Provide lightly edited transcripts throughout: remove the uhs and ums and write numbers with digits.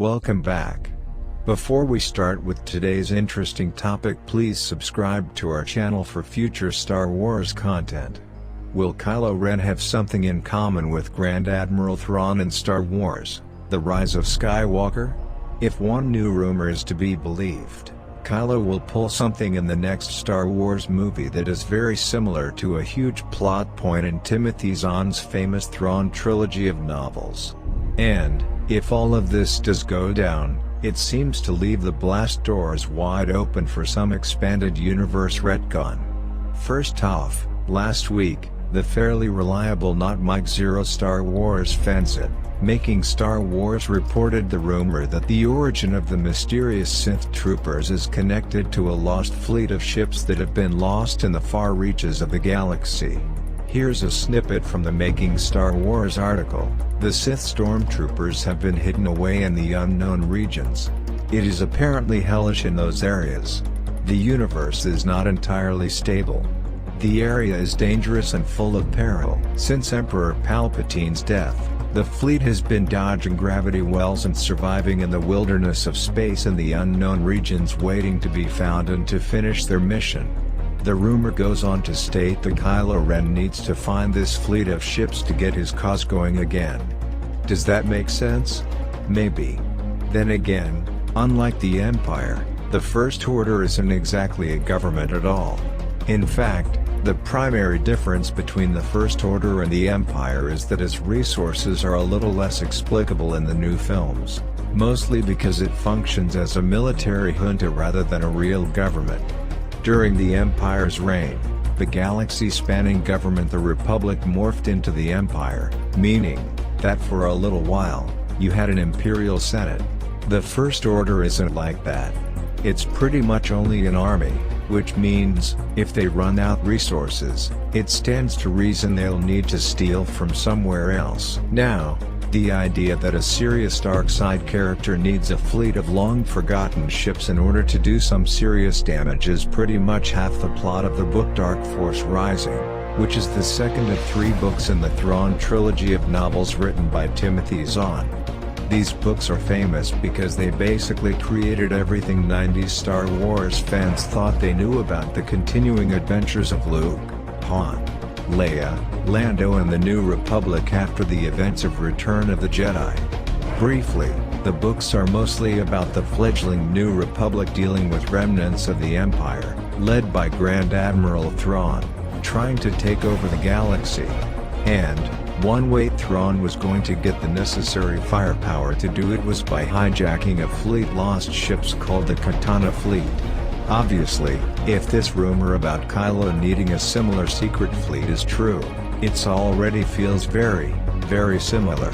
Welcome back. Before we start with today's interesting topic, please subscribe to our channel for future Star Wars content. Will Kylo Ren have something in common with Grand Admiral Thrawn in Star Wars: The Rise of Skywalker? If one new rumor is to be believed, Kylo will pull something in the next Star Wars movie that is very similar to a huge plot point in Timothy Zahn's famous Thrawn trilogy of novels. And, if all of this does go down, it seems to leave the blast doors wide open for some expanded universe retcon. First off, last week, the fairly reliable Not Mike Zero Star Wars fansite, MakingStarWars, reported the rumor that the origin of the mysterious Sith Troopers is connected to a lost fleet of ships that have been lost in the far reaches of the galaxy. Here's a snippet from the MakingStarWars article. The Sith stormtroopers have been hidden away in the unknown regions. It is apparently hellish in those areas. The universe is not entirely stable. The area is dangerous and full of peril. Since Emperor Palpatine's death, the fleet has been dodging gravity wells and surviving in the wilderness of space in the unknown regions, waiting to be found and to finish their mission. The rumor goes on to state that Kylo Ren needs to find this fleet of ships to get his cause going again. Does that make sense? Maybe. Then again, unlike the Empire, the First Order isn't exactly a government at all. In fact, the primary difference between the First Order and the Empire is that its resources are a little less explicable in the new films, mostly because it functions as a military junta rather than a real government. During the Empire's reign, the galaxy-spanning government the Republic morphed into the Empire, meaning that for a little while, you had an Imperial Senate. The First Order isn't like that. It's pretty much only an army, which means, if they run out resources, it stands to reason they'll need to steal from somewhere else. Now, the idea that a serious dark side character needs a fleet of long-forgotten ships in order to do some serious damage is pretty much half the plot of the book Dark Force Rising, which is the second of 3 books in the Thrawn trilogy of novels written by Timothy Zahn. These books are famous because they basically created everything 90s Star Wars fans thought they knew about the continuing adventures of Luke, Han, Leia, Lando and the New Republic after the events of Return of the Jedi. Briefly, the books are mostly about the fledgling New Republic dealing with remnants of the Empire, led by Grand Admiral Thrawn, trying to take over the galaxy. And, one way Thrawn was going to get the necessary firepower to do it was by hijacking a fleet lost ships called the Katana Fleet. Obviously, if this rumor about Kylo needing a similar secret fleet is true, it already feels very, very similar.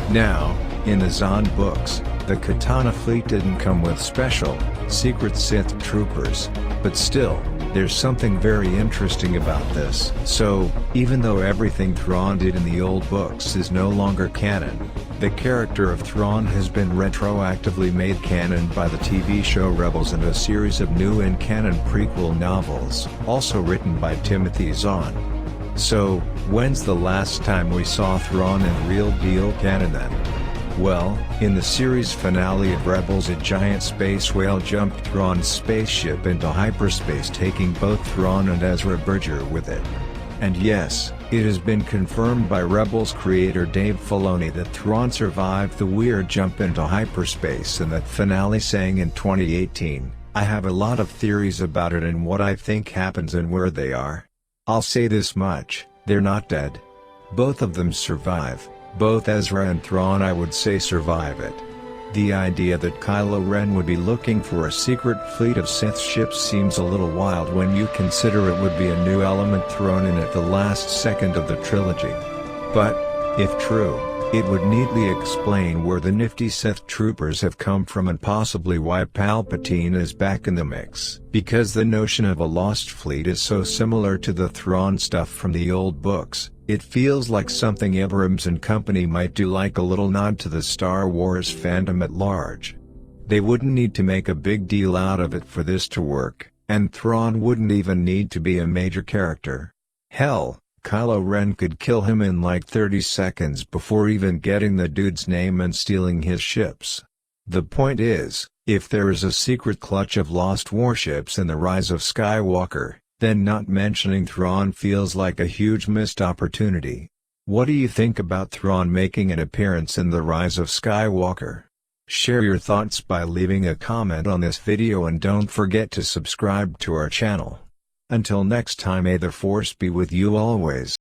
Now, in the Zahn books, the Katana Fleet didn't come with special, secret Sith Troopers, but still, there's something very interesting about this. So, even though everything Thrawn did in the old books is no longer canon, the character of Thrawn has been retroactively made canon by the TV show Rebels and a series of new and canon prequel novels, also written by Timothy Zahn. So, when's the last time we saw Thrawn in real deal canon then? Well, in the series finale of Rebels, a giant space whale jumped Thrawn's spaceship into hyperspace, taking both Thrawn and Ezra Bridger with it. And yes, it has been confirmed by Rebels creator Dave Filoni that Thrawn survived the weird jump into hyperspace in that finale, saying in 2018, "I have a lot of theories about it and what I think happens and where they are. I'll say this much, they're not dead. Both of them survive. Both Ezra and Thrawn, I would say, survive it." The idea that Kylo Ren would be looking for a secret fleet of Sith ships seems a little wild when you consider it would be a new element thrown in at the last second of the trilogy. But, if true, it would neatly explain where the nifty Sith Troopers have come from and possibly why Palpatine is back in the mix. Because the notion of a lost fleet is so similar to the Thrawn stuff from the old books, it feels like something Abrams and company might do, like a little nod to the Star Wars fandom at large. They wouldn't need to make a big deal out of it for this to work, and Thrawn wouldn't even need to be a major character. Hell, Kylo Ren could kill him in like 30 seconds before even getting the dude's name and stealing his ships. The point is, if there is a secret clutch of lost warships in the Rise of Skywalker, then not mentioning Thrawn feels like a huge missed opportunity. What do you think about Thrawn making an appearance in the Rise of Skywalker? Share your thoughts by leaving a comment on this video and don't forget to subscribe to our channel. Until next time, may the Force be with you always.